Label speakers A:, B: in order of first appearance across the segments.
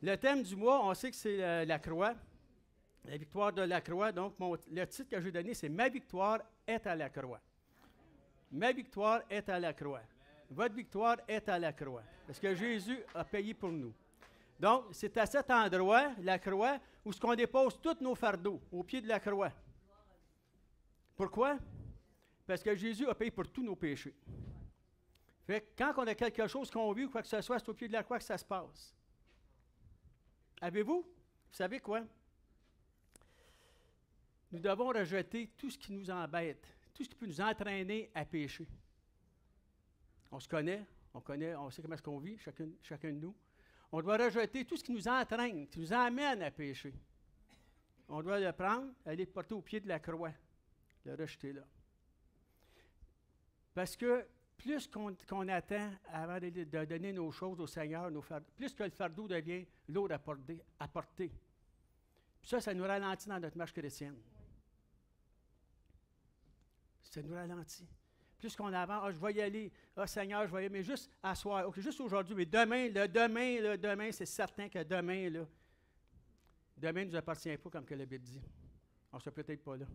A: Le thème du mois, on sait que c'est la croix, la victoire de la croix. Donc, le titre que j'ai donné, c'est « Ma victoire est à la croix ». Ma victoire est à la croix. Votre victoire est à la croix. Parce que Jésus a payé pour nous. Donc, c'est à cet endroit, la croix, où ce qu'on dépose tous nos fardeaux, au pied de la croix. Pourquoi? Parce que Jésus a payé pour tous nos péchés. Fait que quand on a quelque chose qu'on vit ou quoi que ce soit, c'est au pied de la croix que ça se passe. Avez-vous? Vous savez quoi? Nous devons rejeter tout ce qui nous embête, tout ce qui peut nous entraîner à pécher. On se connaît, on sait comment est-ce qu'on vit, chacun de nous. On doit rejeter tout ce qui nous entraîne, qui nous amène à pécher. On doit le prendre, aller le porter au pied de la croix, le rejeter là. Parce que plus qu'on attend avant de donner nos choses au Seigneur, plus que le fardeau devient lourd à porter. Puis ça nous ralentit dans notre marche chrétienne. Ça nous ralentit. Plus qu'on avance, je vais y aller, Seigneur, je vais y aller, mais juste à soir, OK, juste aujourd'hui, mais demain, c'est certain que demain ne nous appartient pas, comme que la Bible dit. On ne sera peut-être pas là.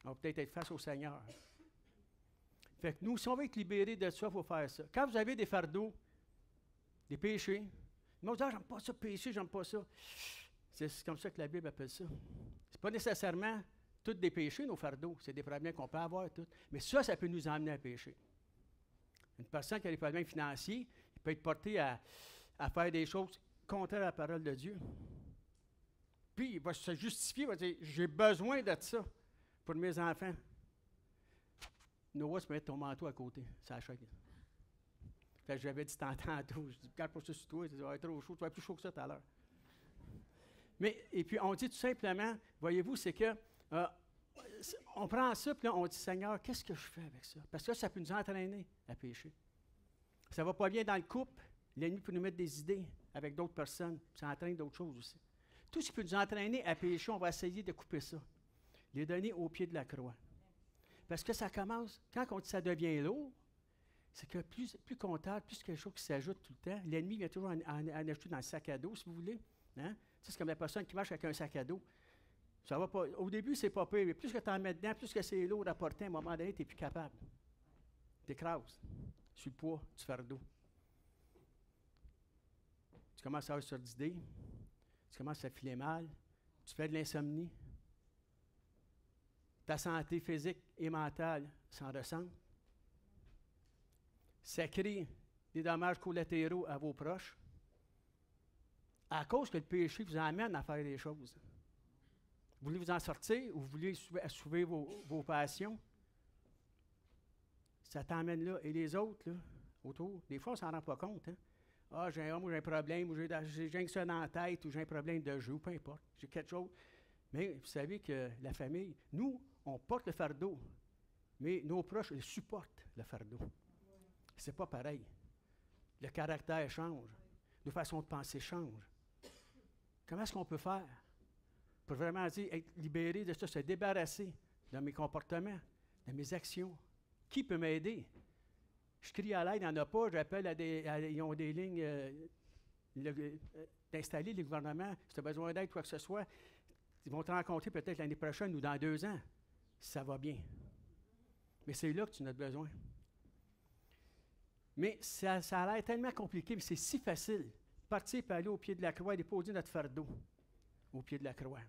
A: On va peut-être être face au Seigneur. Fait que nous, si on veut être libérés de ça, il faut faire ça. Quand vous avez des fardeaux, des péchés, ils vont dire, j'aime pas ça, péché, j'aime pas ça. C'est comme ça que la Bible appelle ça. C'est pas nécessairement tous des péchés, nos fardeaux. C'est des problèmes qu'on peut avoir, tous. Mais ça peut nous emmener à pécher. Une personne qui a des problèmes financiers, il peut être porté à faire des choses contraires à la parole de Dieu. Puis, il va se justifier, il va dire, j'ai besoin de ça pour mes enfants. Noah se met ton manteau à côté, ça a choqué. J'avais dit tantôt, je dis, garde pas ça sur toi, ça va être trop chaud, tu vas être plus chaud que ça tout à l'heure. Mais, et puis, on dit tout simplement, voyez-vous, c'est que, on prend ça, puis là, on dit, Seigneur, qu'est-ce que je fais avec ça? Parce que ça peut nous entraîner à pécher. Ça ne va pas bien dans le couple, l'ennemi peut nous mettre des idées avec d'autres personnes, puis ça entraîne d'autres choses aussi. Tout ce qui peut nous entraîner à pécher, on va essayer de couper ça, les donner au pied de la croix. Parce que ça commence, quand on dit ça devient lourd, c'est que plus qu'on tarde, plus quelque chose qui s'ajoute tout le temps. L'ennemi vient toujours en ajouter dans le sac à dos, si vous voulez. Hein? C'est comme la personne qui marche avec un sac à dos. Ça va pas, au début, c'est pas pire, mais plus que tu en mets dedans, plus que c'est lourd à porter, à un moment donné, tu n'es plus capable. Tu écrases sur le poids du fardeau. Tu commences à avoir sur d'idées, tu commences à filer mal, tu fais de l'insomnie. Ta santé physique et mentale s'en ressent. Ça crée des dommages collatéraux à vos proches à cause que le péché vous amène à faire des choses. Vous voulez vous en sortir ou vous voulez assouvir vos passions? Ça t'emmène là. Et les autres, là, autour, des fois, on ne s'en rend pas compte. Hein? Ah, j'ai un problème, ou j'ai ça dans la tête, ou j'ai un problème de jeu, ou peu importe. J'ai quelque chose. Mais vous savez que la famille, nous, on porte le fardeau, mais nos proches, ils supportent le fardeau. C'est pas pareil. Le caractère change. Nos façons de penser changent. Comment est-ce qu'on peut faire pour vraiment dire, être libéré de ça, se débarrasser de mes comportements, de mes actions? Qui peut m'aider? Je crie à l'aide, il n'y en a pas, j'appelle ils ont des lignes d'installer, les gouvernements, si tu as besoin d'aide, quoi que ce soit, ils vont te rencontrer peut-être l'année prochaine ou dans 2 ans, si ça va bien. Mais c'est là que tu en as besoin. Mais ça a l'air tellement compliqué, mais c'est si facile. Partir et aller au pied de la croix et déposer notre fardeau au pied de la croix.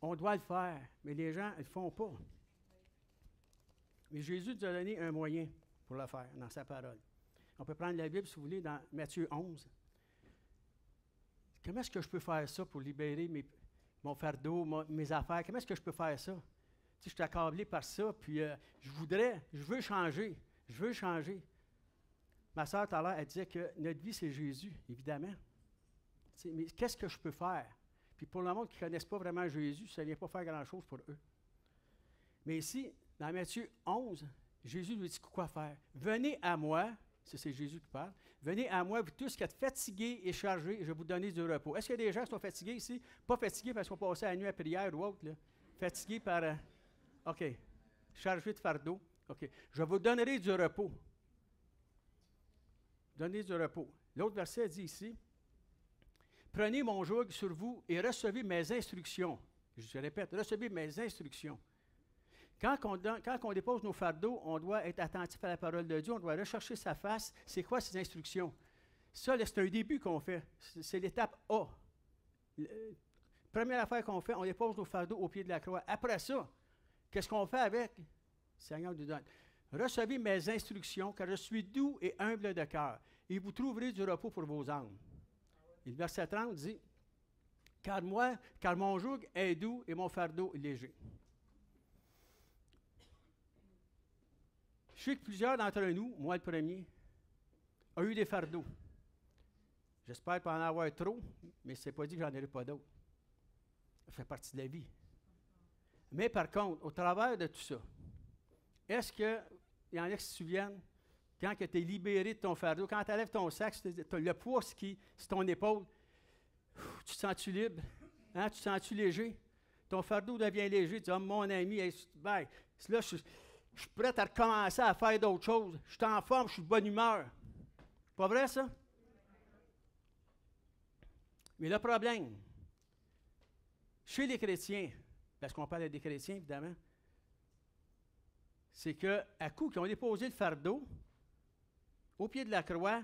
A: On doit le faire, mais les gens ne le font pas. Mais Jésus nous a donné un moyen pour le faire dans sa parole. On peut prendre la Bible, si vous voulez, dans Matthieu 11. Comment est-ce que je peux faire ça pour libérer mon fardeau, mes affaires? Comment est-ce que je peux faire ça? Tu sais, je suis accablé par ça, puis je veux changer. Je veux changer. Ma sœur, tout à l'heure, elle disait que notre vie, c'est Jésus, évidemment. Tu sais, mais qu'est-ce que je peux faire? Puis pour le monde qui ne connaissent pas vraiment Jésus, ça ne vient pas faire grand-chose pour eux. Mais ici, dans Matthieu 11, Jésus lui dit quoi faire? Venez à moi, ça c'est Jésus qui parle, venez à moi, vous tous qui êtes fatigués et chargés, je vais vous donner du repos. Est-ce qu'il y a des gens qui sont fatigués ici? Pas fatigués parce qu'on passait la nuit à prière ou autre, là. Fatigués par, OK, chargés de fardeau. OK, je vous donnerai du repos. Donnez du repos. L'autre verset dit ici, prenez mon joug sur vous et recevez mes instructions. Je répète, recevez mes instructions. Quand on dépose nos fardeaux, on doit être attentif à la parole de Dieu, on doit rechercher sa face. C'est quoi ces instructions? Ça, c'est un début qu'on fait. C'est l'étape A. Première affaire qu'on fait, on dépose nos fardeaux au pied de la croix. Après ça, qu'est-ce qu'on fait avec? Seigneur nous donne. Recevez mes instructions, car je suis doux et humble de cœur, et vous trouverez du repos pour vos âmes. Et le verset 30 dit, car mon joug est doux et mon fardeau léger. Je sais que plusieurs d'entre nous, moi le premier, ont eu des fardeaux. J'espère pas en avoir trop, mais ce n'est pas dit que j'en aurai pas d'autres. Ça fait partie de la vie. Mais par contre, au travers de tout ça, est-ce qu'il y en a qui se souviennent, quand tu es libéré de ton fardeau, quand tu enlèves ton sac, le poids sur ton épaule, tu te sens-tu libre? Hein? Tu te sens-tu léger? Ton fardeau devient léger. Tu dis, oh, mon ami, là, je suis prêt à recommencer à faire d'autres choses. Je suis en forme, je suis de bonne humeur. Pas vrai, ça? Mais le problème, chez les chrétiens, parce qu'on parle des chrétiens, évidemment, c'est qu'à coup qu'ils ont déposé le fardeau au pied de la croix,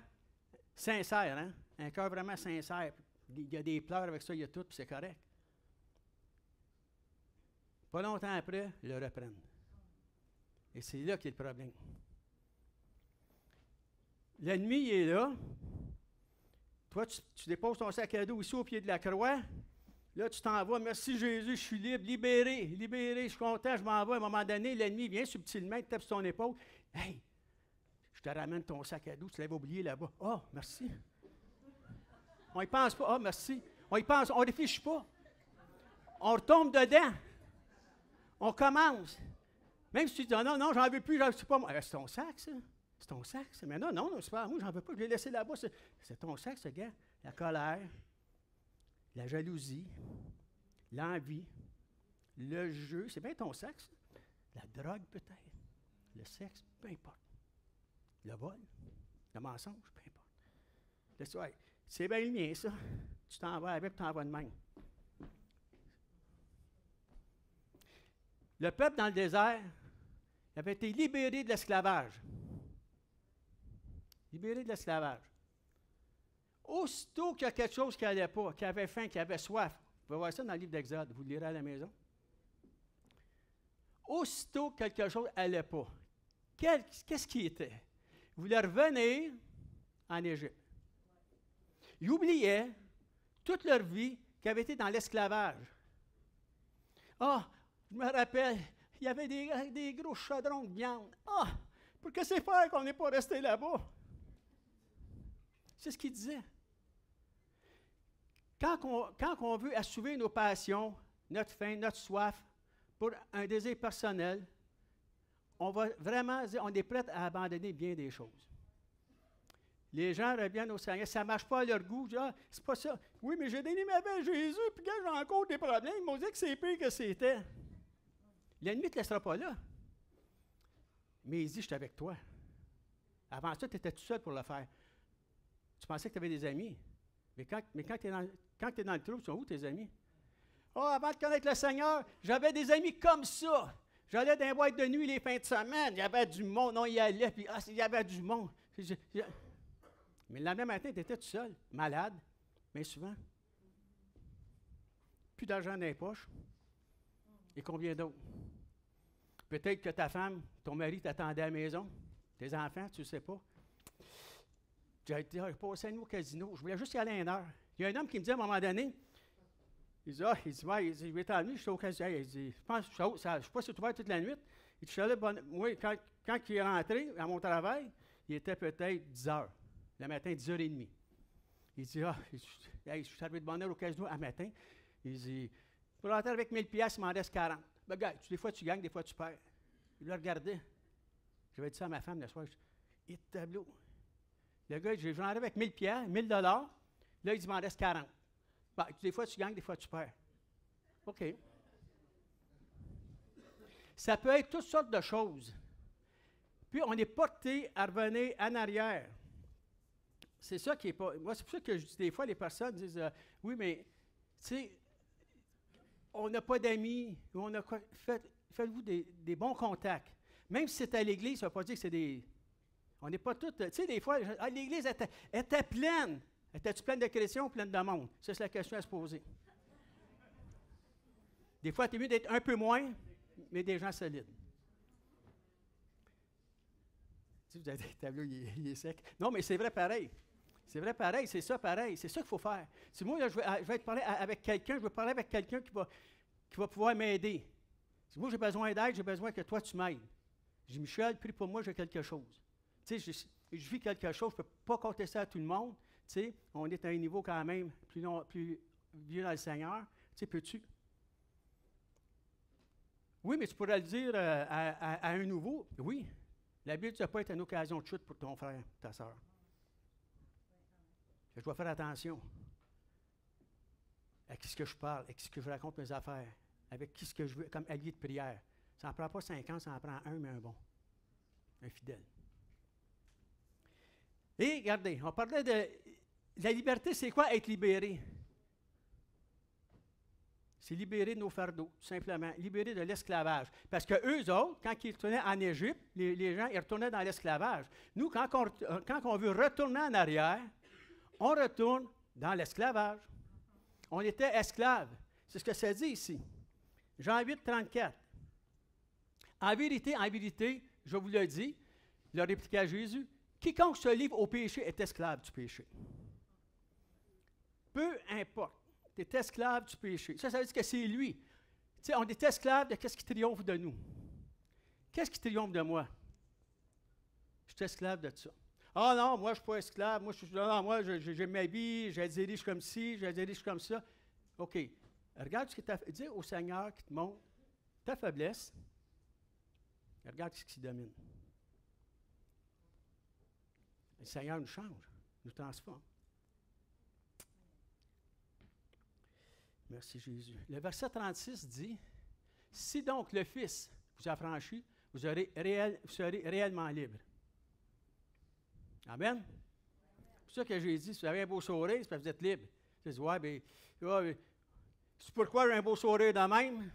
A: sincère, hein? Un cœur vraiment sincère. Il y a des pleurs avec ça, il y a tout, puis c'est correct. Pas longtemps après, ils le reprennent. Et c'est là qu'est le problème. L'ennemi, il est là. Toi, tu déposes ton sac à dos ici au pied de la croix. Là, tu t'en vas. Merci Jésus, je suis libre, libéré, je suis content, je m'en vais. À un moment donné, l'ennemi vient subtilement, il tape sur ton épaule. Hey, je te ramène ton sac à dos, tu l'avais oublié là-bas. Oh, merci. On n'y pense pas. Ah, merci. On y pense, on ne réfléchit pas. On retombe dedans. On commence. Même si tu dis, non, j'en veux plus, j'en veux pas. C'est ton sac, ça. C'est ton sac, ça. Mais non, c'est pas moi, j'en veux pas, je l'ai laissé là-bas. C'est ton sac, ce gars. La colère, la jalousie, l'envie, le jeu. C'est bien ton sac, ça. La drogue, peut-être. Le sexe, peu importe. Le vol, le mensonge, peu importe. Laisse, ouais, c'est bien le mien, ça. Tu t'en vas avec, tu t'en vas de même. Le peuple dans le désert avait été libéré de l'esclavage. Libéré de l'esclavage. Aussitôt qu'il y a quelque chose qui n'allait pas, qui avait faim, qui avait soif, vous pouvez voir ça dans le livre d'Exode, vous le lirez à la maison. Aussitôt que quelque chose n'allait pas, qu'est-ce qui était? Ils voulaient revenir en Égypte. Ils oubliaient toute leur vie qu'ils avaient été dans l'esclavage. Ah, je me rappelle, il y avait des gros chaudrons de viande. Ah, pour que c'est faire qu'on n'est pas resté là-bas? C'est ce qu'il disait. Quand on veut assouvir nos passions, notre faim, notre soif, pour un désir personnel, on va vraiment dire, on est prêt à abandonner bien des choses. Les gens reviennent au Seigneur, ça ne marche pas à leur goût. Disent, ah, c'est pas ça. Oui, mais j'ai donné ma vie à Jésus, puis quand j'ai encore des problèmes, ils m'ont dit que c'est pire que c'était. L'ennemi ne te laissera pas là. Mais il dit, je suis avec toi. Avant ça, tu étais tout seul pour le faire. Tu pensais que tu avais des amis. Mais quand tu es dans le trou, ils sont où tes amis? Oh, avant de connaître le Seigneur, j'avais des amis comme ça. J'allais dans les boîtes de nuit les fins de semaine. Il y avait du monde. On y allait, puis il y avait du monde. Mais le lendemain matin, tu étais tout seul, malade, mais souvent. Plus d'argent dans les poches. Et combien d'autres? Peut-être que ta femme, ton mari t'attendait à la maison. Tes enfants, tu ne sais pas. J'ai passé une nuit au casino. Je voulais juste y aller à une heure. Il y a un homme qui me dit à un moment donné, il dit, je vais t'emmener, je suis au casino. Il dit, je ne sais pas si tu ouvert toute la nuit. Il dit, moi, quand il est rentré à mon travail, il était peut-être 10 heures. Le matin, 10h30. Il dit, je suis arrivé de bonne heure au casino à matin. Il dit, pour rentrer avec 1000$, il m'en reste 40. Ben, gars, des fois tu gagnes, des fois tu perds. Il le regardait. J'avais dit ça à ma femme le soir. Il tableau. Le gars, je vais rentrer avec 1000$, 1000$. Là, il dit, il m'en reste 40. Ben, des fois tu gagnes, des fois tu perds. OK. Ça peut être toutes sortes de choses. Puis on est porté à revenir en arrière. c'est ça qui est pas. Moi, c'est pour ça que je dis des fois, les personnes disent oui, mais, tu sais, on n'a pas d'amis, ou on a quoi. Faites-vous des bons contacts. Même si c'est à l'église, ça ne veut pas dire que c'est des. On n'est pas tous. Tu sais, des fois, l'église était pleine. Étais-tu pleine de chrétiens ou pleine de monde? Ça, c'est la question à se poser. Des fois, tu es mieux d'être un peu moins, mais des gens solides. Tu sais, vous avez le tableau, il est sec. Non, mais c'est vrai pareil. C'est vrai pareil, c'est ça pareil. C'est ça qu'il faut faire. Si moi, là, je vais être parler avec quelqu'un, je veux parler avec quelqu'un qui va pouvoir m'aider. Si moi, j'ai besoin d'aide, j'ai besoin que toi, tu m'aides. Je dis, Michel, prie pour moi, j'ai quelque chose. Tu sais, je vis quelque chose, je ne peux pas compter ça à tout le monde. Tu sais, on est à un niveau quand même plus vieux dans le Seigneur. Tu sais, peux-tu? Oui, mais tu pourrais le dire à un nouveau. Oui. La Bible ne doit pas être une occasion de chute pour ton frère, ta soeur. Je dois faire attention à qui ce que je parle, à qui ce que je raconte mes affaires, avec qui ce que je veux comme allié de prière. Ça n'en prend pas 50, ça en prend un, mais un bon. Un fidèle. Et regardez, on parlait de la liberté, c'est quoi être libéré? C'est libérer de nos fardeaux, tout simplement. Libérer de l'esclavage. Parce que eux autres, quand ils retournaient en Égypte, les gens, ils retournaient dans l'esclavage. Nous, quand on veut retourner en arrière, on retourne dans l'esclavage. On était esclaves. C'est ce que ça dit ici. Jean 8, 34. En vérité, je vous le dis, leur répliqua à Jésus, quiconque se livre au péché est esclave du péché. Peu importe. Tu es esclave du péché. Ça veut dire que c'est lui. Tu sais, on est esclave de qu'est-ce qui triomphe de nous. Qu'est-ce qui triomphe de moi? Je suis esclave de ça. Ah non, moi, je ne suis pas esclave. Moi, j'ai ma vie, je dirige comme ci, je dirige comme ça. OK. Regarde ce que tu as fait. Dis au Seigneur qui te montre ta faiblesse. Regarde ce qui domine. Le Seigneur nous change, nous transforme. Merci Jésus. Le verset 36 dit, « Si donc le Fils vous affranchit, vous serez réellement libre. » Amen? C'est pour ça que j'ai dit, si vous avez un beau sourire, c'est parce que vous êtes libre. Tu dis, ouais, bien, c'est pourquoi j'ai un beau sourire de même?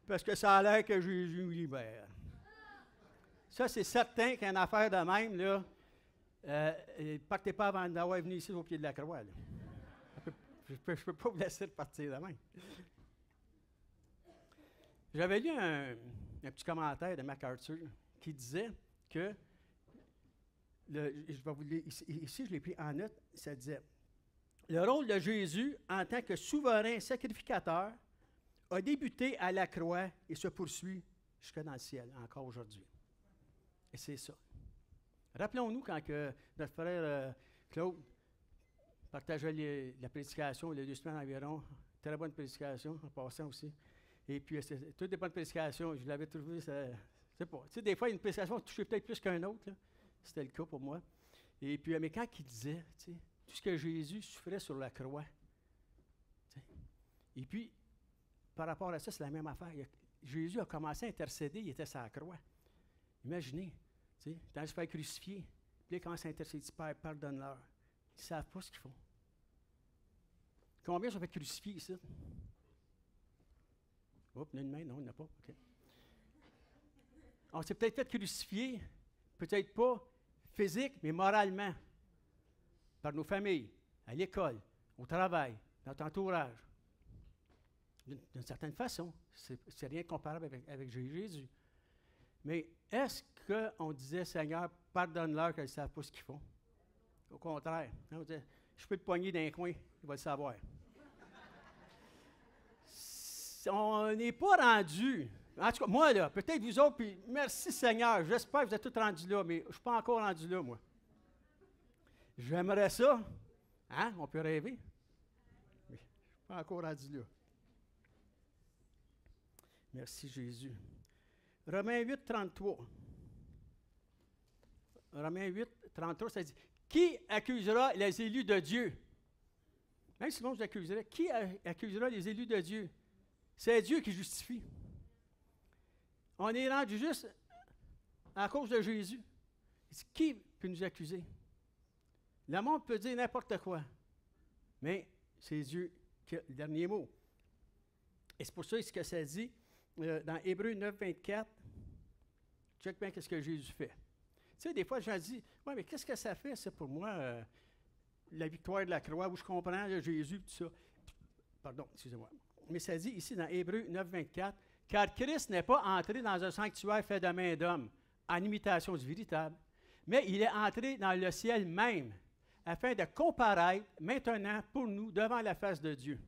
A: Parce que ça a l'air que Jésus me libère. Ça, c'est certain qu'une affaire de même, là, partez pas avant d'avoir venu ici au pied de la croix. Là. Je ne peux pas vous laisser partir de même. J'avais lu un petit commentaire de MacArthur qui disait que, je vais vous lire ici, je l'ai pris en note, ça disait, le rôle de Jésus en tant que souverain sacrificateur a débuté à la croix et se poursuit jusque dans le ciel, encore aujourd'hui. Et c'est ça. Rappelons-nous quand notre frère Claude partageait la prédication il y a 2 semaines environ, très bonne prédication, en passant aussi. Et puis, c'était toutes des bonnes prédications, je l'avais trouvé, c'est pas. Tu sais, des fois, une prédication touchait peut-être plus qu'un autre, là. C'était le cas pour moi. Et puis, mais quand il disait, tu sais, tout ce que Jésus souffrait sur la croix, tu sais, et puis, par rapport à ça, c'est la même affaire. Jésus a commencé à intercéder, il était sur la croix. Imaginez, tu sais, dans le se faire crucifier, puis il commence à intercéder, Père, pardonne-leur. Ils ne savent pas ce qu'ils font. Combien sont fait crucifier ici? Oups, il y a une main, non, il n'y en a pas. OK. On s'est peut-être fait crucifier, peut-être pas physique, mais moralement, par nos familles, à l'école, au travail, dans notre entourage. D'une certaine façon, c'est rien comparable avec Jésus. Mais est-ce qu'on disait, Seigneur, pardonne-leur qu'ils ne savent pas ce qu'ils font? Au contraire, on disait, je peux te poigner d'un coin, il va le savoir. On n'est pas rendu. En tout cas, moi, là, peut-être vous autres, puis merci Seigneur, j'espère que vous êtes tous rendus là, mais je ne suis pas encore rendu là, moi. J'aimerais ça. Hein? On peut rêver. Mais je ne suis pas encore rendu là. Merci Jésus. Romains 8, 33. Romains 8, 33, ça dit, « Qui accusera les élus de Dieu? » Même si vous accuserait, qui accusera les élus de Dieu? C'est Dieu qui justifie. On est rendu juste à cause de Jésus. Qui peut nous accuser? Le monde peut dire n'importe quoi, mais c'est Dieu qui a le dernier mot. Et c'est pour ça ce que ça dit dans Hébreux 9, 24. Check bien qu'est-ce que Jésus fait. Tu sais, des fois, je me dis, ouais, mais qu'est-ce que ça fait, ça, pour moi, la victoire de la croix, où je comprends là, Jésus, tout ça. Pardon, excusez-moi. Mais ça dit ici dans Hébreux 9, 24, « Car Christ n'est pas entré dans un sanctuaire fait de main d'homme, en imitation du véritable, mais il est entré dans le ciel même, afin de comparaître maintenant pour nous devant la face de Dieu. »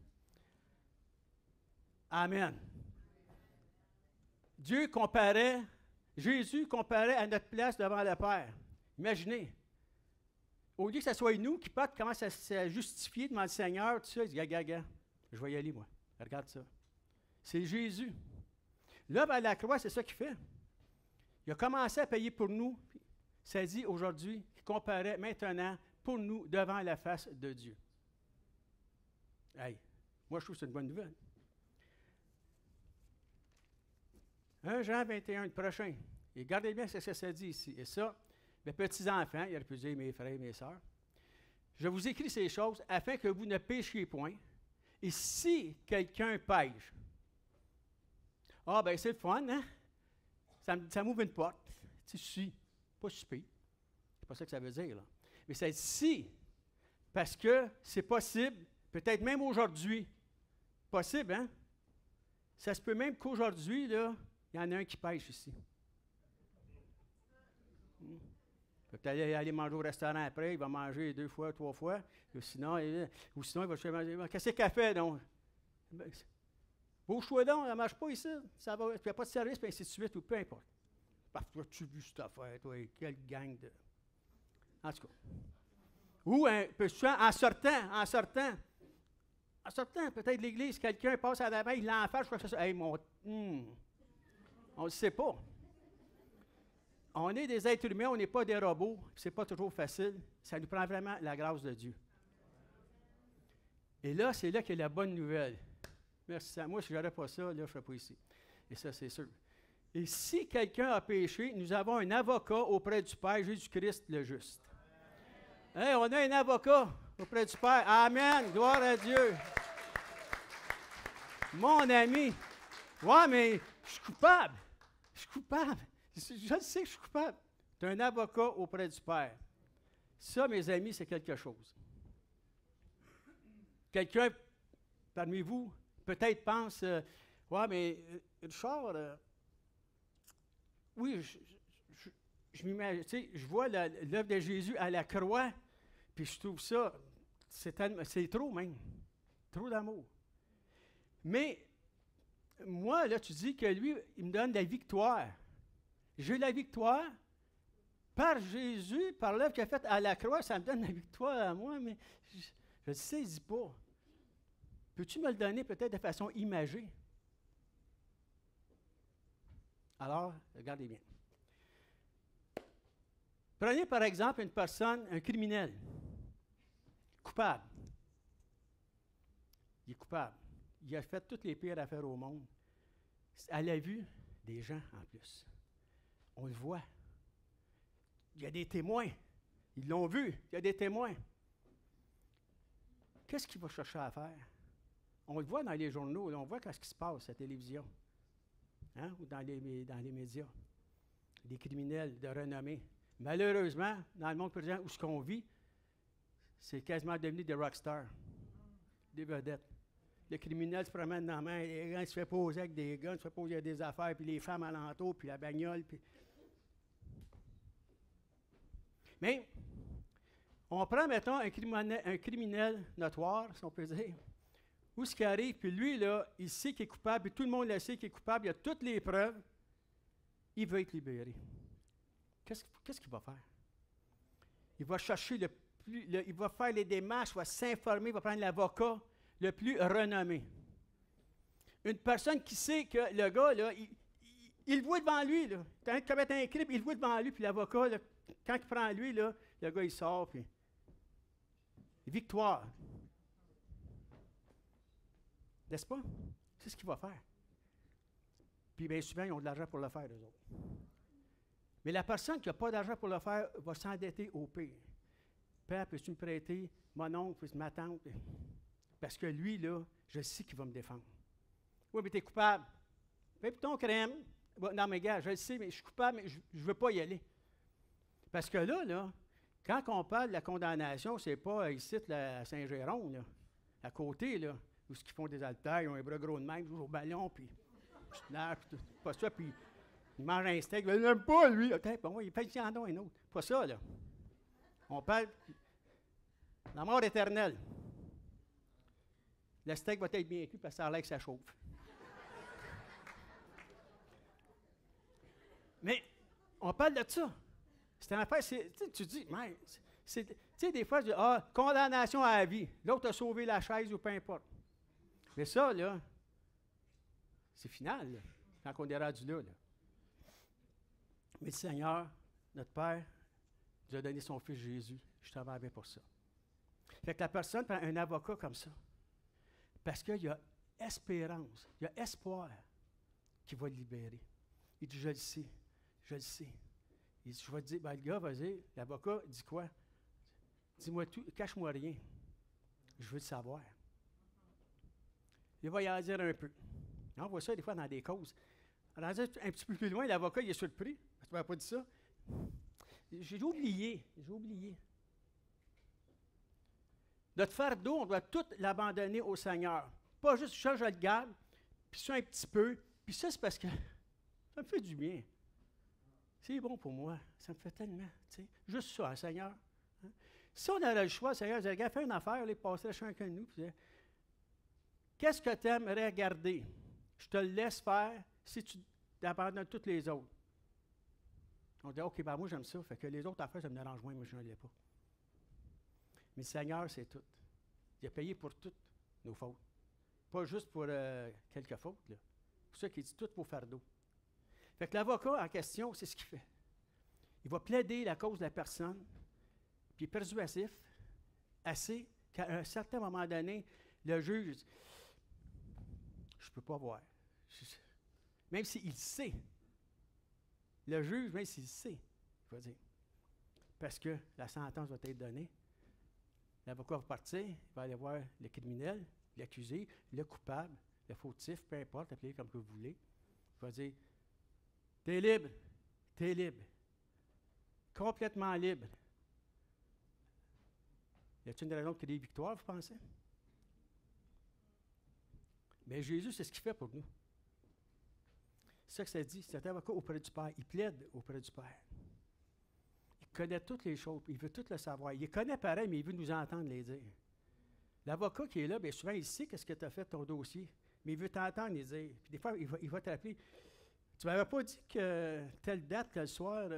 A: Amen. Jésus comparait à notre place devant le Père. Imaginez. Au lieu que ce soit nous qui partent, commence à se justifier devant le Seigneur, tout ça, il dit, gaga, je vais y aller, moi. Regarde ça. C'est Jésus. L'homme à la croix, c'est ça qu'il fait. Il a commencé à payer pour nous. Ça dit aujourd'hui qu'il comparait maintenant pour nous devant la face de Dieu. Hey, moi, je trouve que c'est une bonne nouvelle. 1 Jean 21, le prochain. Et gardez bien ce que ça dit ici. Et ça, mes petits-enfants, il aurait pu dire mes frères et mes sœurs, je vous écris ces choses afin que vous ne péchiez point. Et si quelqu'un pêche, ah, ben c'est le fun, hein? Ça m'ouvre une porte. Tu sais, pas super. C'est pas ça que ça veut dire, là. Mais c'est si, parce que c'est possible, peut-être même aujourd'hui, possible, hein? Ça se peut même qu'aujourd'hui, là, il y en a un qui pêche ici. Peut-être aller manger au restaurant après, il va manger 2 fois, 3 fois, ou sinon il va se manger. Qu'est-ce qu'elle fait, donc? Bouge-toi donc, elle ne marche pas ici. Ça va, il n'y a pas de service, puis ainsi de suite, ou peu importe. Parfois, tu as vu cette affaire, toi, quelle gang de. En tout cas. Ou en sortant, peut-être l'église, quelqu'un passe à l'avant, il l'enferme, je crois que c'est ça. Hey, on ne le sait pas. On est des êtres humains, on n'est pas des robots, c'est pas toujours facile. Ça nous prend vraiment la grâce de Dieu. Et là, c'est là qu'il y a la bonne nouvelle. Merci. Moi, si je n'aurais pas ça, là, je ne serais pas ici. Et ça, c'est sûr. Et si quelqu'un a péché, nous avons un avocat auprès du Père, Jésus-Christ le juste. Hey, on a un avocat auprès du Père. Amen. Gloire à Dieu. Mon ami. Ouais, mais je suis coupable. Je suis coupable. Je sais que je suis coupable. Tu as un avocat auprès du Père. Ça, mes amis, c'est quelque chose. Quelqu'un parmi vous, peut-être pense, ouais, mais Richard, oui, je m'imagine, tu sais, je vois l'œuvre de Jésus à la croix, puis je trouve ça, c'est trop même, trop d'amour. Mais moi, là, tu dis que lui, il me donne la victoire. J'ai la victoire par Jésus, par l'œuvre qu'il a faite à la croix, ça me donne la victoire à moi, mais je ne saisis pas. Peux-tu me le donner peut-être de façon imagée? Alors, regardez bien. Prenez par exemple une personne, un criminel, coupable. Il est coupable. Il a fait toutes les pires affaires au monde. À la vue des gens en plus. On le voit. Il y a des témoins. Ils l'ont vu. Il y a des témoins. Qu'est-ce qu'il va chercher à faire? On le voit dans les journaux. Là, on voit ce qui se passe à la télévision. Hein? Ou dans les médias. Des criminels de renommée. Malheureusement, dans le monde présent où ce qu'on vit, c'est quasiment devenu des rockstars. Des vedettes. Le criminel se promène dans la main, il se fait poser avec des guns, il se fait poser des affaires, puis les femmes alentour, puis la bagnole. Puis... Mais, on prend, mettons, un criminel notoire, si on peut dire, où ce qui arrive, puis lui, là, il sait qu'il est coupable, puis tout le monde le sait qu'il est coupable, il a toutes les preuves, il veut être libéré. Qu'est-ce qu'il va faire? Il va chercher il va faire les démarches, il va s'informer, il va prendre l'avocat le plus renommé. Une personne qui sait que le gars, là, il le voit devant lui, là. Quand il commet un crime, il le voit devant lui, puis l'avocat, là, quand il prend lui, là, le gars, il sort, puis... Victoire. N'est-ce pas? C'est ce qu'il va faire. Puis bien souvent, ils ont de l'argent pour le faire, eux autres. Mais la personne qui n'a pas d'argent pour le faire va s'endetter au pire. Père, peux-tu me prêter mon oncle, ma tante? Parce que lui, là, je sais qu'il va me défendre. Oui, mais tu es coupable. Fais ton crème. Non, mais gars, je le sais, mais je suis coupable, mais je ne veux pas y aller. Parce que là, quand on parle de la condamnation, c'est pas ici, là, à Saint-Jérôme, là, à côté, là, où ils font des haltères, ils ont un bras gros de même, toujours au ballon, puis pas ça, puis ils mangent un steak, il n'aime pas, lui. Bon, il fait un autre. Pas ça, là. On parle de la mort éternelle. Le steak va être bien cuit parce que ça a l'air que ça chauffe. Mais on parle de ça. C'est une affaire, tu dis, mais, tu sais, des fois, je dis, condamnation à la vie. L'autre a sauvé la chaise ou peu importe. Mais ça, là, c'est final, là, quand on est rendu là. Mais le Seigneur, notre Père, nous a donné son Fils Jésus. Je travaille pour ça. Fait que la personne prend un avocat comme ça. Parce qu'il y a espérance, il y a espoir qui va le libérer. Il dit, je le sais, je le sais. Il dit, je vais te dire, le gars, vas-y, l'avocat dit quoi? Dis-moi tout, cache-moi rien. Je veux le savoir. Il va y en dire un peu. On voit ça des fois dans des causes. Alors, un petit peu plus loin, l'avocat, il est surpris. Tu m'as pas dit ça? J'ai oublié. Notre fardeau, on doit tout l'abandonner au Seigneur. Pas juste ça, je le garde, puis ça un petit peu, puis ça, c'est parce que ça me fait du bien. C'est bon pour moi. Ça me fait tellement, tu sais. Juste ça, hein, Seigneur. Hein? Si on avait le choix, Seigneur, je regarde, fais une affaire, passer chacun de nous, puis qu'est-ce que tu aimerais garder? Je te le laisse faire si tu abandonnes toutes les autres. On dit, OK, moi j'aime ça, fait que les autres affaires, ça me dérange moins, moi je ne l'ai pas. Mais le Seigneur, c'est tout. Il a payé pour toutes nos fautes. Pas juste pour quelques fautes, là. C'est pour ça qu'il dit tout vos fardeaux. Fait que l'avocat en question, c'est ce qu'il fait. Il va plaider la cause de la personne, puis il est persuasif, assez qu'à un certain moment donné, le juge dit, je ne peux pas voir. Même s'il sait. Le juge, même s'il sait, il va dire. Parce que la sentence va être donnée. L'avocat va partir, il va aller voir le criminel, l'accusé, le coupable, le fautif, peu importe, appelez-le comme que vous voulez. Il va dire, t'es libre, t'es libre. Complètement libre. Y a-t-il une raison de créer victoire, vous pensez? Mais Jésus, c'est ce qu'il fait pour nous. C'est ça que ça dit, c'est un avocat auprès du Père. Il plaide auprès du Père. Il connaît toutes les choses, il veut tout le savoir. Il les connaît pareil, mais il veut nous entendre les dire. L'avocat qui est là, bien souvent, il sait qu'est-ce que tu as fait ton dossier, mais il veut t'entendre les dire. Puis des fois, il va t'appeler. Tu ne m'avais pas dit que telle date, tel soir,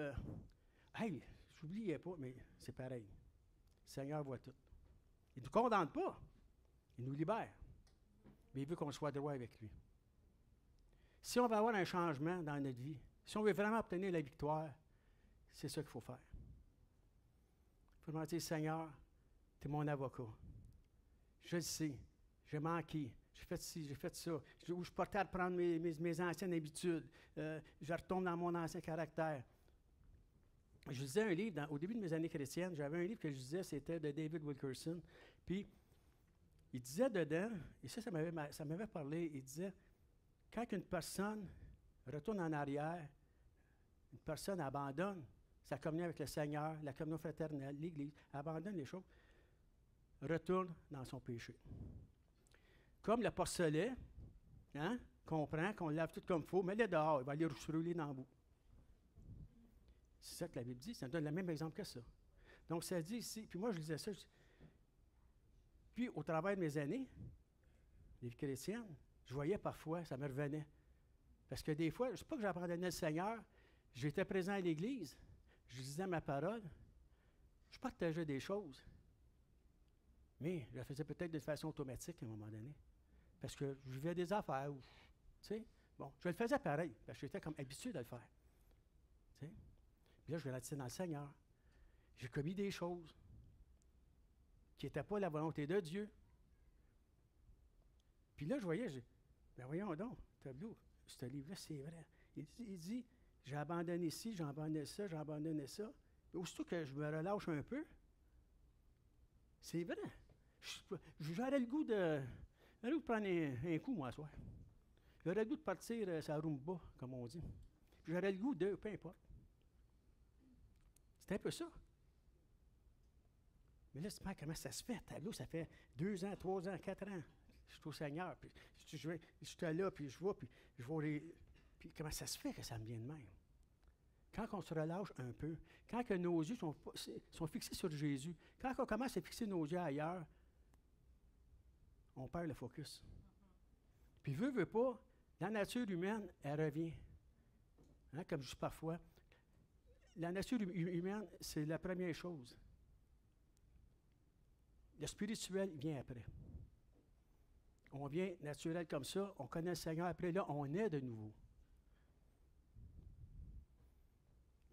A: hey, j'oubliais pas, mais c'est pareil. Le Seigneur voit tout. Il ne nous condamne pas, il nous libère. Mais il veut qu'on soit droit avec lui. Si on veut avoir un changement dans notre vie, si on veut vraiment obtenir la victoire, c'est ça qu'il faut faire. Il faut demander, Seigneur, tu es mon avocat. Je le sais, j'ai manqué, j'ai fait ci, j'ai fait ça. Je suis porté à reprendre mes anciennes habitudes. Je retombe dans mon ancien caractère. Je lisais un livre, au début de mes années chrétiennes, j'avais un livre que je lisais, c'était de David Wilkerson. Puis, il disait dedans, et ça m'avait parlé, il disait, quand une personne retourne en arrière, une personne abandonne sa communion avec le Seigneur, la communion fraternelle, l'Église, abandonne les choses, retourne dans son péché. Comme le porcelet, hein, qu'on prend, qu'on lave tout comme il faut, mets-le dehors, il va aller se rouler dans le bout. C'est ça que la Bible dit, ça donne le même exemple que ça. Donc ça dit ici, puis moi je lisais ça, puis au travers de mes années, les vies chrétiennes, je voyais parfois, ça me revenait. Parce que des fois, je ne sais pas que j'abandonnais le Seigneur, j'étais présent à l'Église, je disais ma parole, je partageais des choses, mais je le faisais peut-être de façon automatique à un moment donné. Parce que je vivais des affaires, tu sais. Bon, je le faisais pareil, parce que j'étais comme habitué de le faire. Tu sais. Puis là, je grandissais dans le Seigneur. J'ai commis des choses qui n'étaient pas la volonté de Dieu. Puis là, je voyais, ben voyons donc, tableau, ce livre-là, c'est vrai. Il dit, J'ai abandonné ci, j'ai abandonné ça, j'ai abandonné ça. Mais aussitôt que je me relâche un peu, c'est vrai. J'aurais le goût de prendre un coup, moi, ce soir. J'aurais le goût de partir sa rumba, comme on dit. J'aurais le goût de, peu importe. C'est un peu ça. Mais là, comment ça se fait? Tableau, ça fait 2 ans, 3 ans, 4 ans. Je suis au Seigneur, puis je suis là, puis je vois, puis je vois les... Puis comment ça se fait que ça me vient de même? Quand on se relâche un peu, quand que nos yeux sont fixés sur Jésus, quand on commence à fixer nos yeux ailleurs, on perd le focus. Puis veut pas, la nature humaine, elle revient. Hein, comme je dis parfois, la nature humaine, c'est la première chose. Le spirituel vient après. On vient naturel comme ça, on connaît le Seigneur, après là, on est de nouveau.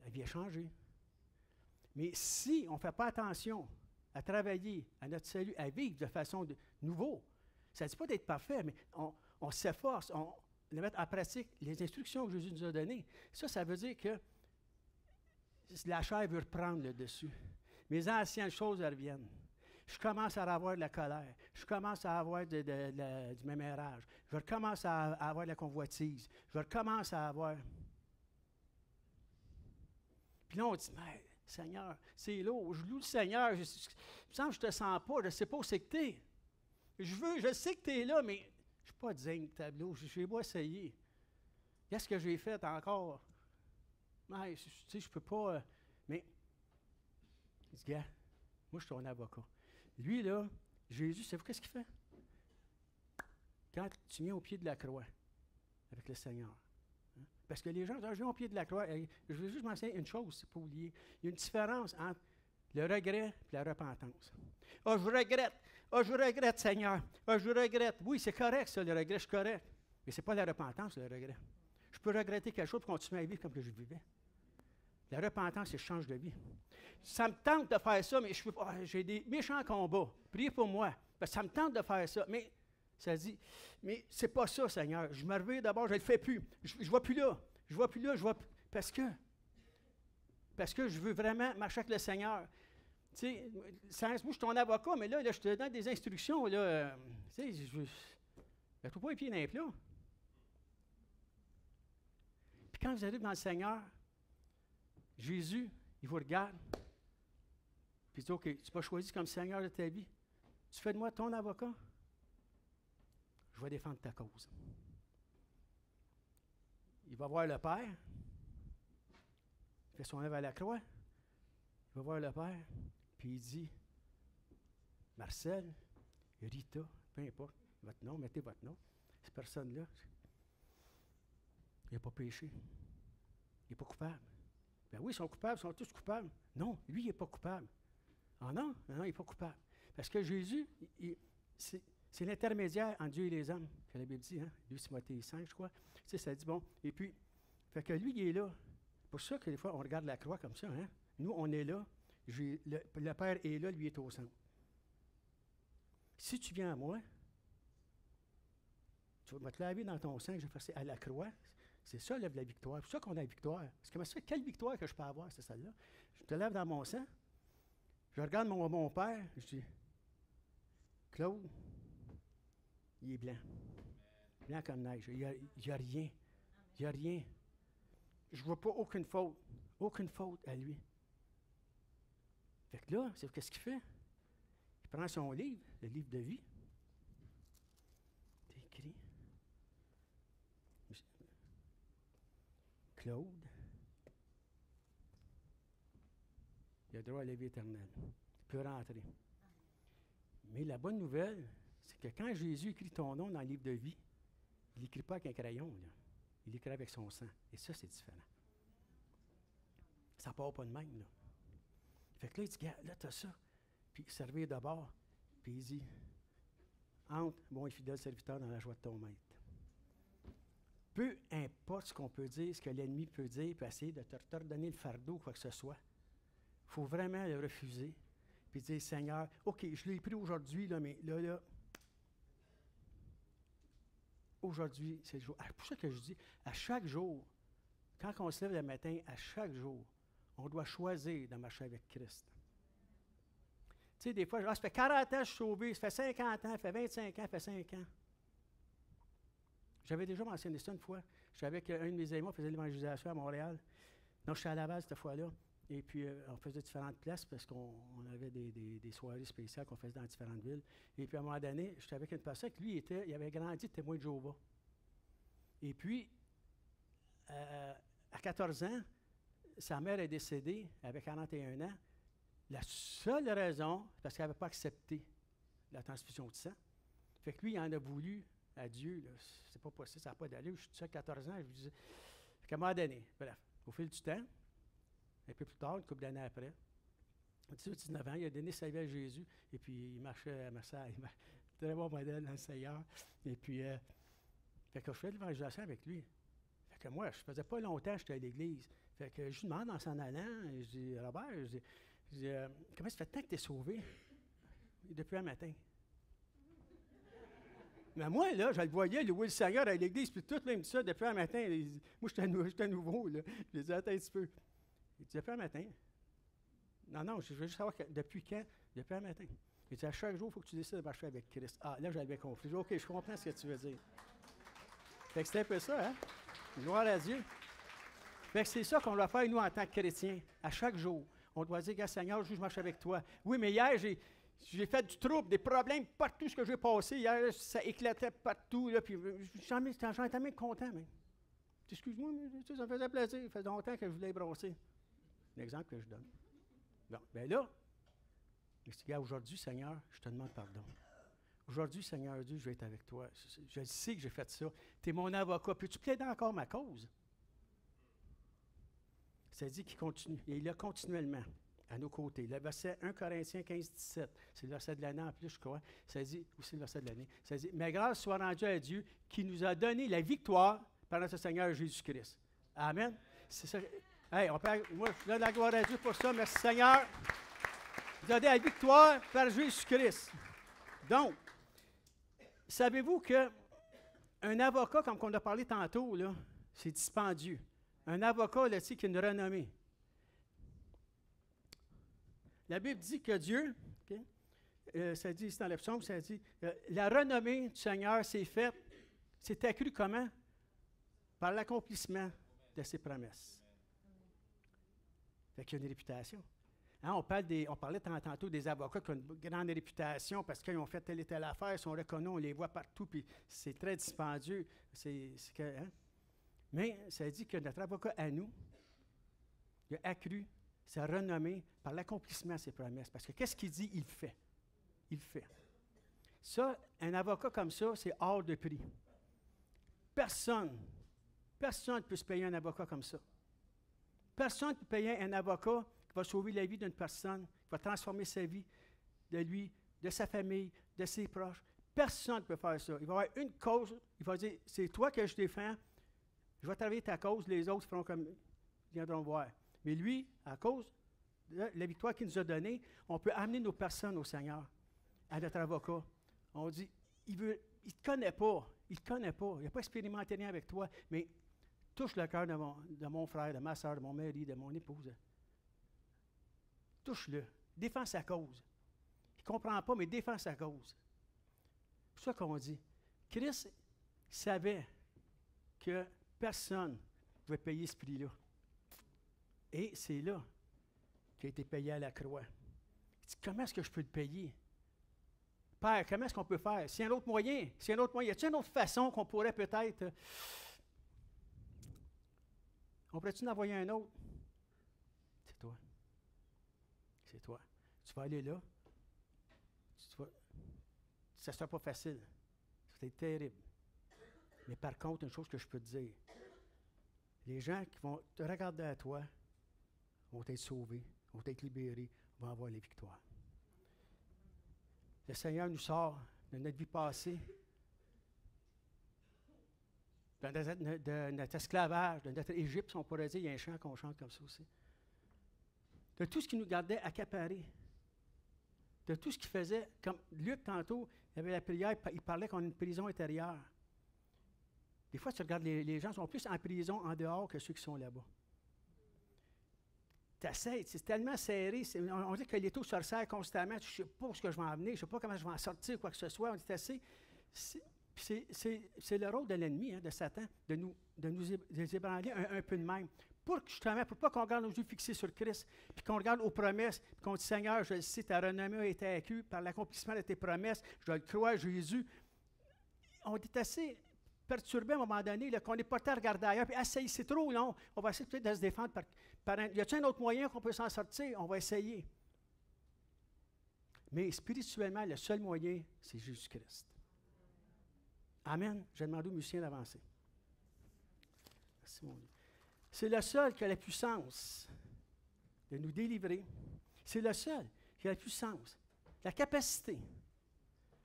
A: La vie a changé. Mais si on ne fait pas attention à travailler, à notre salut, à vivre de façon nouveau, ça ne dit pas d'être parfait, mais on s'efforce, on met en pratique les instructions que Jésus nous a données. Ça veut dire que la chair veut reprendre le dessus. Mes anciennes choses reviennent. Je commence à avoir de la colère. Je commence à avoir du mémérage. Je recommence à avoir de la convoitise. Je recommence à avoir... Puis là, on dit, mais Seigneur, c'est lourd. Je loue le Seigneur. Il me semble que je ne te sens pas. Je ne sais pas où c'est que tu es. Je sais que tu es là, mais je ne suis pas digne de tableau. Je vais pas essayer. Qu'est-ce que j'ai fait encore? Mais, tu sais, je ne peux pas... mais, il dit, gars, moi, je suis ton avocat. Lui, là, Jésus, savez-vous qu'est-ce qu'il fait? Quand tu viens au pied de la croix avec le Seigneur, hein? Parce que les gens, je viens au pied de la croix, je veux juste m'enseigner une chose, c'est pas oublier. Il y a une différence entre le regret et la repentance. « Ah, je regrette. Ah, je regrette, Seigneur. Ah, je regrette. » Oui, c'est correct, ça, le regret, je suis correct. Mais ce n'est pas la repentance, le regret. Je peux regretter quelque chose pour continuer à vivre comme que je vivais. La repentance, c'est je change de vie. Ça me tente de faire ça, mais je peux pas. J'ai des méchants combats. Priez pour moi. Parce que ça me tente de faire ça. Mais ça dit, mais c'est pas ça, Seigneur. Je me réveille d'abord, je ne le fais plus. Je ne vois plus là. Je vois plus là, je vois plus. Parce que je veux vraiment marcher avec le Seigneur. Tu sais, moi, je suis ton avocat, mais là, je te donne des instructions. Là, tu sais, je ne trouve pas les pieds dans les plats. Puis quand vous arrivez dans le Seigneur, Jésus, il vous regarde, puis il dit, OK, tu m'as choisi comme Seigneur de ta vie. Tu fais de moi ton avocat. Je vais défendre ta cause. Il va voir le Père. Il fait son œuvre à la croix. Il va voir le Père, puis il dit, Marcel, Rita, peu importe, votre nom, mettez votre nom. Cette personne-là, il n'a pas péché. Il n'est pas coupable. Ben oui, ils sont coupables, ils sont tous coupables. Non, lui, il n'est pas coupable. Ah non, il n'est pas coupable. Parce que Jésus, c'est l'intermédiaire entre Dieu et les hommes, que la Bible dit, hein? 2 Timothée 5, je crois. Tu sais, ça dit, bon, et puis, fait que lui, il est là. C'est pour ça que des fois, on regarde la croix comme ça, hein? Nous, on est là, le Père est là, lui est au centre. Si tu viens à moi, tu vas te laver dans ton sang, je vais faire à la croix. C'est ça, la victoire. C'est pour ça qu'on a la victoire. Parce que quelle victoire que je peux avoir, c'est celle-là? Je te lève dans mon sang, je regarde mon père, je dis, Claude, il est blanc. Blanc comme neige. Il n'y a rien. Il n'y a rien. Je ne vois pas aucune faute. Aucune faute à lui. Fait que là, c'est qu'est-ce qu'il fait? Il prend son livre, le livre de vie. C'est écrit. Claude, il a droit à la vie éternelle. Il peut rentrer. Mais la bonne nouvelle, c'est que quand Jésus écrit ton nom dans le livre de vie, il n'écrit pas avec un crayon, là. Il écrit avec son sang. Et ça, c'est différent. Ça ne part pas de même, là. Fait que là, il dit, là, tu as ça. Puis il servir d'abord. Puis il dit, entre, bon et fidèle serviteur, dans la joie de ton maître. Peu importe ce qu'on peut dire, ce que l'ennemi peut dire, peut essayer de te redonner le fardeau, quoi que ce soit, il faut vraiment le refuser. Puis dire, Seigneur, OK, je l'ai pris aujourd'hui, là, mais là, aujourd'hui, c'est le jour. C'est pour ça que je dis, à chaque jour, quand on se lève le matin, à chaque jour, on doit choisir de marcher avec Christ. Tu sais, des fois, ça fait 40 ans que je suis sauvé, ça fait 50 ans, ça fait 25 ans, ça fait 5 ans. J'avais déjà mentionné ça une fois. Je savais qu'un de mes amis faisait l'évangélisation à Montréal. Non, je suis à Laval cette fois-là. Et puis, on faisait différentes places parce qu'on avait des soirées spéciales qu'on faisait dans différentes villes. Et puis, à un moment donné, j'étais avec une personne qui, lui, il avait grandi témoin de Jéhovah. Et puis, à 14 ans, sa mère est décédée, elle avait 41 ans. La seule raison, c'est parce qu'elle n'avait pas accepté la transfusion de sang. Fait que lui, il en a voulu à Dieu. C'est pas possible, ça n'a pas d'allure. Je suis tout seul à 14 ans, je lui disais. Fait qu'à un moment donné, bref, au fil du temps, un peu plus tard, une couple d'années après, à 18-19 ans, il a donné sa vie à Jésus, et puis il marchait à Marseille. Très bon modèle dans le Seigneur. Et puis, fait que je faisais l'évangélisation avec lui. Fait que moi, je faisais pas longtemps que j'étais à l'église. Fait que je lui demande en s'en allant, je dis, Robert, je dis comment ça fait tant que tu es sauvé? Depuis un matin. Mais moi, là, je le voyais, louer le Seigneur à l'église, puis tout, même ça, depuis un matin. Moi, j'étais nouveau, là. Je lui disais, attends un petit peu. Il dit, depuis un matin. Non, je veux juste savoir depuis quand? Depuis un matin. Il dit, à chaque jour, il faut que tu décides de marcher avec Christ. Ah, là, j'avais compris. Je dis, OK, je comprends ce que tu veux dire. Fait que c'est un peu ça, hein? Gloire à Dieu. Fait que c'est ça qu'on doit faire, nous, en tant que chrétiens, à chaque jour. On doit dire, gars, Seigneur, je marche avec toi. Oui, mais hier, j'ai fait du trouble, des problèmes partout ce que j'ai passé. Hier, ça éclatait partout. Là, puis j'en étais tellement content, même. Excuse-moi, mais ça me faisait plaisir. Ça fait longtemps que je voulais brasser. C'est un exemple que je donne. Bon, bien là, je dis, gars, aujourd'hui, Seigneur, je te demande pardon. Aujourd'hui, Seigneur Dieu, je vais être avec toi. Je sais que j'ai fait ça. Tu es mon avocat. Peux-tu plaider encore ma cause? Ça dit qu'il continue. Et il est continuellement à nos côtés. Le verset 1 Corinthiens 15, 17, c'est le verset de l'année en plus, je crois. Ça dit, aussi le verset de l'année, ça dit, mais grâce soit rendue à Dieu qui nous a donné la victoire par notre Seigneur Jésus-Christ. Amen. C'est ça. Hey, moi, je donne la gloire à Dieu pour ça. Merci Seigneur. Il nous a donné la victoire par Jésus-Christ. Donc, savez-vous qu'un avocat, comme on a parlé tantôt, là, c'est dispendieux. Un avocat, là, qui a une renommée. La Bible dit que Dieu, ça dit ici dans le psaume, ça dit, la renommée du Seigneur c'est accru comment? Par l'accomplissement de ses promesses. Fait qu'il y a une réputation. Hein, on parlait tantôt des avocats qui ont une grande réputation parce qu'ils ont fait telle et telle affaire, ils sont reconnus, on les voit partout, puis c'est très dispendieux. Hein? Mais ça dit que notre avocat à nous, il a accru sa renommée par l'accomplissement de ses promesses. Parce que qu'est-ce qu'il dit? Il fait. Il fait. Ça, un avocat comme ça, c'est hors de prix. Personne ne peut se payer un avocat comme ça. Personne ne peut payer un avocat qui va sauver la vie d'une personne, qui va transformer sa vie, de lui, de sa famille, de ses proches. Personne ne peut faire ça. Il va avoir une cause, il va dire, c'est toi que je défends, je vais travailler ta cause, les autres feront comme, ils viendront voir. Mais lui, à cause de la victoire qu'il nous a donnée, on peut amener nos personnes au Seigneur, à notre avocat. On dit, il ne te connaît pas, il n'a pas expérimenté rien avec toi, mais touche le cœur de mon frère, de ma soeur, de mon mari, de mon épouse. Touche-le, défends sa cause. Il ne comprend pas, mais défends sa cause. C'est ça qu'on dit. Christ savait que personne ne pouvait payer ce prix-là. Et c'est là qu'il a été payé à la croix. Il dit, comment est-ce que je peux le payer? Père, comment est-ce qu'on peut faire? S'il y a un autre moyen, y a-t-il une autre façon qu'on pourrait peut-être... on pourrait-tu en envoyer un autre? C'est toi. C'est toi. Tu vas aller là. Ça ne sera pas facile. Ça va être terrible. Mais par contre, une chose que je peux te dire, les gens qui vont te regarder à toi vont être sauvés, vont être libérés, vont avoir les victoires. Le Seigneur nous sort de notre vie passée, de notre esclavage, de notre Égypte, si on pourrait dire, il y a un chant qu'on chante comme ça aussi. De tout ce qui nous gardait accaparés. De tout ce qui faisait, comme Luc tantôt, il y avait la prière, il parlait qu'on a une prison intérieure. Des fois, tu regardes, les gens sont plus en prison en dehors que ceux qui sont là-bas. Tu essaies, c'est tellement serré. On dit que les taux se resserrent constamment. Je ne sais pas où je vais en venir, je ne sais pas comment je vais en sortir, quoi que ce soit. On est assez. C'est le rôle de l'ennemi, hein, de Satan, de nous ébranler un peu de même. Pour pas qu'on garde nos yeux fixés sur Christ, puis qu'on regarde aux promesses, puis qu'on dit, Seigneur, je le sais, ta renommée a été accrue par l'accomplissement de tes promesses, je le crois, Jésus. On est assez perturbé à un moment donné, là, qu'on n'est pas à regarder ailleurs, puis essayer, c'est trop long. On va essayer peut-être de se défendre par y a-t-il un autre moyen qu'on peut s'en sortir? On va essayer. Mais spirituellement, le seul moyen, c'est Jésus-Christ. Amen. Je vais demander aux musiciens d'avancer. Merci, mon Dieu. C'est le seul qui a la puissance de nous délivrer. C'est le seul qui a la puissance, la capacité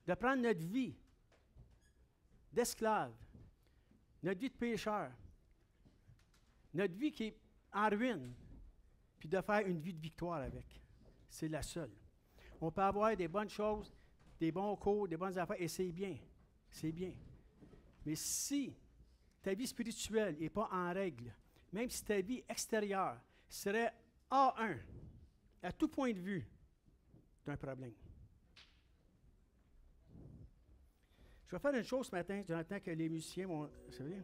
A: de prendre notre vie d'esclave, notre vie de pécheur, notre vie qui est en ruine, puis de faire une vie de victoire avec. C'est la seule. On peut avoir des bonnes choses, des bons cours, des bonnes affaires, et c'est bien. C'est bien. Mais si ta vie spirituelle n'est pas en règle, même si ta vie extérieure serait A1, à tout point de vue, c'est un problème. Je vais faire une chose ce matin, j'entends que les musiciens vont... Vous savez?